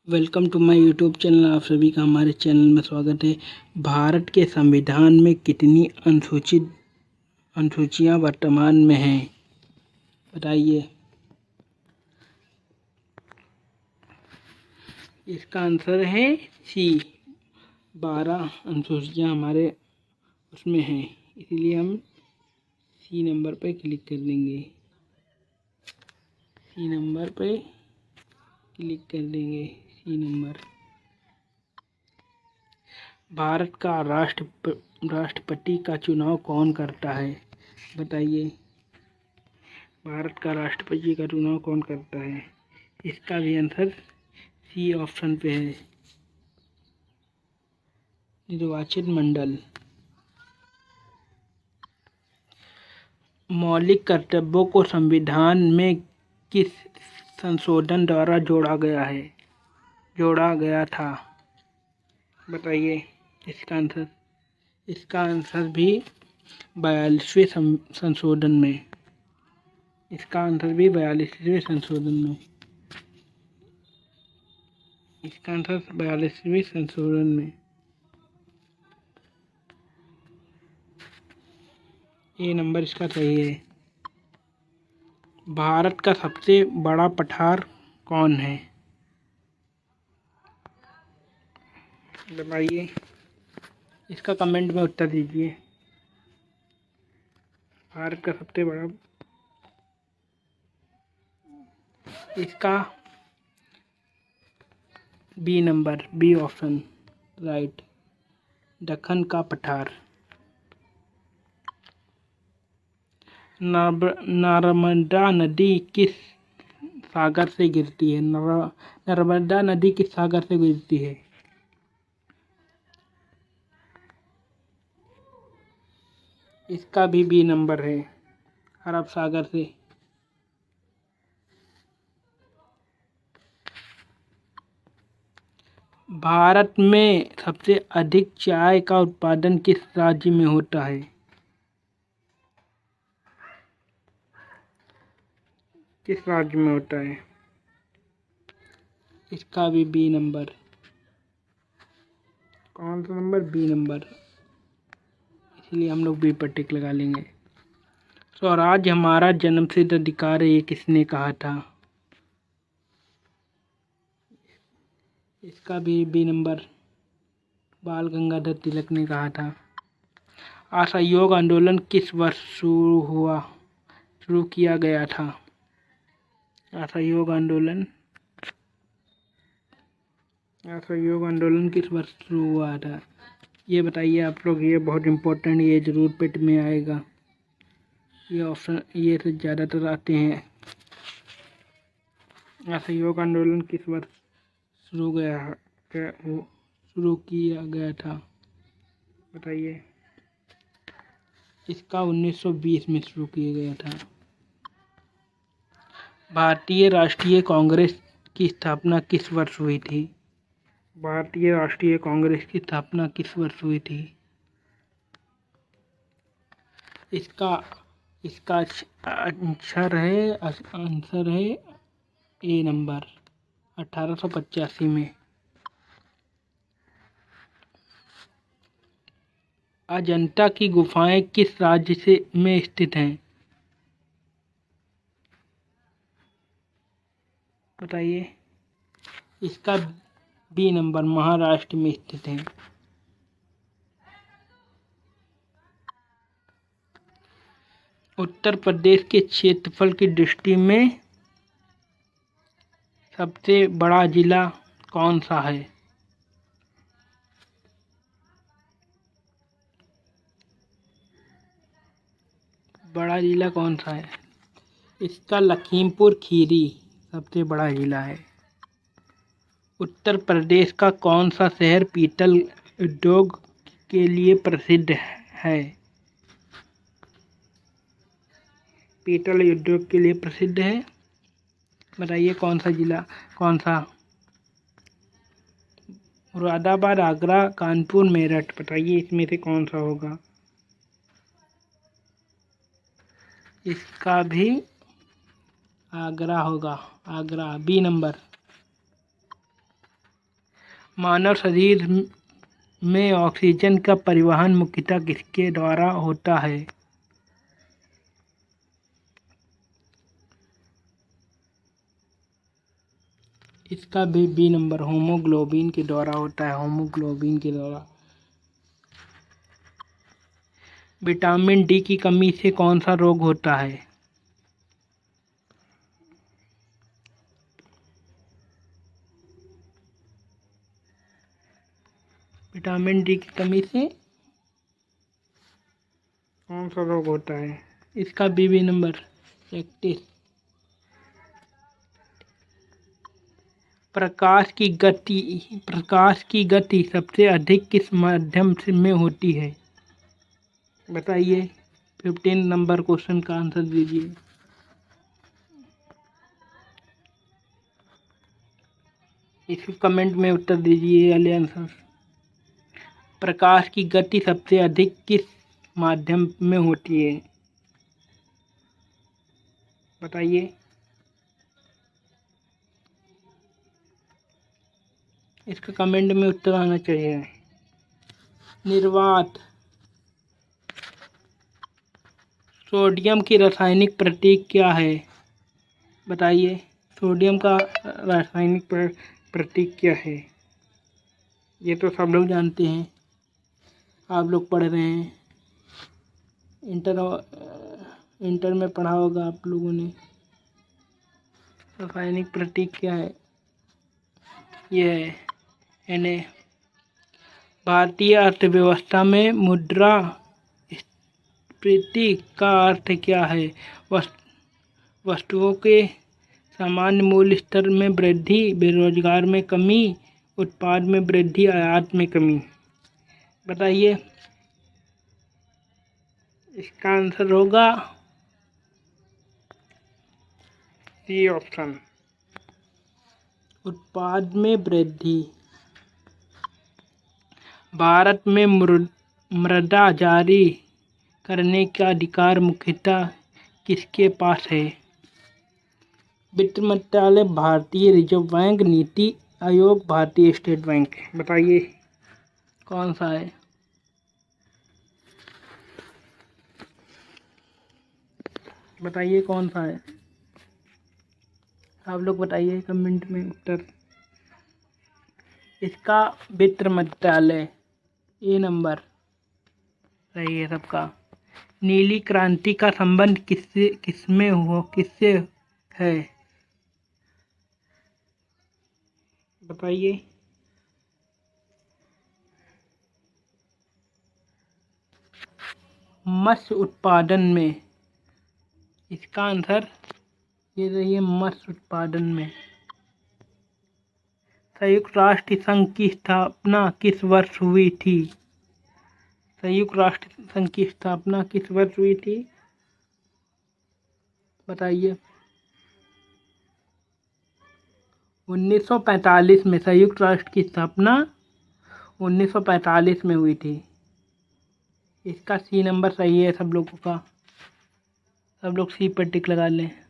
Welcome to my YouTube channel. आप सभी का हमारे चैनल में स्वागत है। भारत के संविधान में कितनी अनुसूचियां वर्तमान में हैं, बताइए। इसका आंसर है सी। 12 अनुसूचियां हमारे उसमें हैं, इसीलिए हम सी नंबर पर क्लिक कर देंगे। सी नंबर पर क्लिक कर देंगे। सी नंबर। भारत का राष्ट्रपति का चुनाव कौन करता है, बताइए। भारत का राष्ट्रपति का चुनाव कौन करता है? इसका भी आंसर सी ऑप्शन पे है, निर्वाचित मंडल। मौलिक कर्तव्यों को संविधान में किस संशोधन द्वारा जोड़ा गया था, बताइए। इसका आंसर भी 42वें संशोधन में। इसका आंसर भी 42वें संशोधन में। इसका आंसर 42वें संशोधन में। ये नंबर इसका सही है। भारत का सबसे बड़ा पठार कौन है, बताइए। इसका कमेंट में उत्तर दीजिए। भारत का सबसे बड़ा, इसका B number, B option right, Deccan का पठार। नर्मदा नदी किस सागर से गिरती है? नर्मदा नदी किस सागर से गिरती है? इसका भी बी नंबर है, अरब सागर से। भारत में सबसे अधिक चाय का उत्पादन किस राज्य में होता है? किस राज्य में होता है? इसका भी बी नंबर। कौन सा नंबर? B number. इसलिए हम लोग बी पर टिक लगा लेंगे। स्वराज हमारा जन्मसिद्ध अधिकार है, ये किसने कहा था? इसका भी बी नंबर, बाल गंगाधर तिलक ने कहा था। असहयोग आंदोलन किस वर्ष शुरू किया गया था? असहयोग आंदोलन किस वर्ष शुरू हुआ था, ये बताइए आप लोग। ये बहुत इम्पोर्टेंट, ये जरूर पेट में आएगा। ये ऑप्शन ये से ज़्यादातर आते हैं। असहयोग आंदोलन किस वर्ष शुरू किया गया था, बताइए। इसका 1920 में शुरू किया गया था। भारतीय राष्ट्रीय कांग्रेस की स्थापना किस वर्ष हुई थी? भारतीय राष्ट्रीय कांग्रेस की स्थापना किस वर्ष हुई थी? इसका इसका आंसर है ए नंबर, 1885 में। अजंता की गुफाएं किस राज्य में स्थित हैं, बताइए। इसका बी नंबर, महाराष्ट्र में स्थित है। उत्तर प्रदेश के क्षेत्रफल की दृष्टि में सबसे बड़ा जिला कौन सा है? बड़ा जिला कौन सा है? इसका लखीमपुर खीरी सबसे बड़ा जिला है। उत्तर प्रदेश का कौन सा शहर पीतल उद्योग के लिए प्रसिद्ध है? पीतल उद्योग के लिए प्रसिद्ध है, बताइए। कौन सा जिला, कौन सा? मुरादाबाद, आगरा, कानपुर, मेरठ, बताइए इसमें से कौन सा होगा? इसका भी आगरा होगा, आगरा, बी नंबर। मानव शरीर में ऑक्सीजन का परिवहन मुख्यतः किसके द्वारा होता है? इसका भी बी नंबर, होमोग्लोबिन के द्वारा होता है, होमोग्लोबिन के द्वारा। विटामिन डी की कमी से कौन सा रोग होता है? विटामिन डी की कमी से कौन सा रोग होता है? इसका बी नंबर, एक्टिस। प्रकाश की गति सबसे अधिक किस माध्यम में होती है? बताइए। 15 नंबर क्वेश्चन का आंसर दीजिए। इसको कमेंट में उत्तर दीजिए वाले आंसर। प्रकाश की गति सबसे अधिक किस माध्यम में होती है? बताइए। इसका कमेंट में उत्तर आना चाहिए। निर्वात। सोडियम की रासायनिक प्रतीक क्या है? बताइए। सोडियम का रासायनिक प्रतीक क्या है? ये तो सब लोग जानते हैं, आप लोग पढ़ रहे हैं, इंटर में पढ़ा होगा आप लोगों ने। रासायनिक प्रतीक क्या है? ये है Na। भारतीय अर्थव्यवस्था में मुद्रास्फीति का अर्थ क्या है? वस्तुओं के सामान्य मूल्य स्तर में वृद्धि, बेरोजगार में कमी, उत्पाद में वृद्धि, आयात में कमी। बताइए। इसका आंसर होगा सी ऑप्शन, उत्पाद में वृद्धि। भारत में मृदा जारी करने का अधिकार मुख्यतः किसके पास है? वित्त मंत्रालय, भारतीय रिजर्व बैंक, नीति आयोग, भारतीय स्टेट बैंक। बताइए कौन सा है? बताइए कौन सा है? आप लोग बताइए कमेंट में उत्तर। इसका वित्त मंत्रालय, ए नंबर सही है सबका। नीली क्रांति का संबंध किससे है? बताइए। मत्स्य उत्पादन में। इसका आंसर ये रही है, मत्स्य उत्पादन में। संयुक्त राष्ट्र संघ की स्थापना किस वर्ष हुई थी? संयुक्त राष्ट्र संघ की स्थापना किस वर्ष हुई थी? बताइए। 1945 में संयुक्त राष्ट्र की स्थापना 1945 में हुई थी। इसका सी नंबर सही है सब लोगों का। सब लोग सी पर टिक लगा लें।